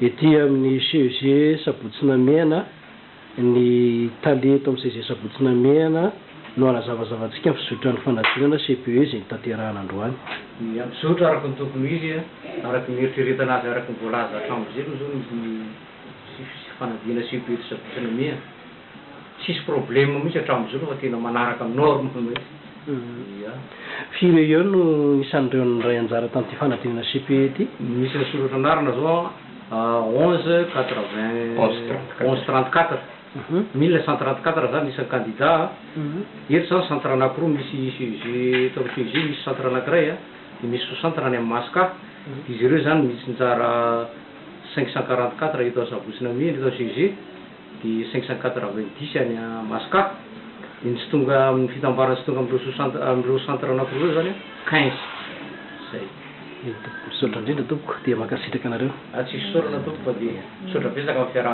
ety amin'ny CEG Sabotsina Mena ny taleto amin'ny CEG Sabotsina Mena no anazavazavatsika ny fizotra ny fanadinana CPE zay nitanterahana androany. Mizotra araka ny tokony izy araka ny eritreretana azy araka ny voalaza hatramin'ny zero zao ny fanadina CPE Sabotsina Mena. Tsisy problème mihitsy hatramin'izao fa tena manaraka amin'ny norme mihitsy. Firy eo no isan'ireo ny ray anjara tamin'ity fanadinana CPE ity? Misy ny soratra anarana zao 1134 1934 zany isan'ny candidat. Eto zany centre anankiroa misy CEG tao CEG misy centre anankiray dia misy sous-centre any amin'ny Masaka. Izy ireo zany misy njara 544 eto Sabotsina Mena eto CEG dia 590 any Masaka. Ny tsy tonga amin'ny fitambarana tsy tonga amin'ireo centre anankiroa zany 15 zay. Misaotra indrindra tompoko dia mankasitraka anareo. Tsisy sorana tompoko fa dia misaotra betsaka amin'ny fiarahana.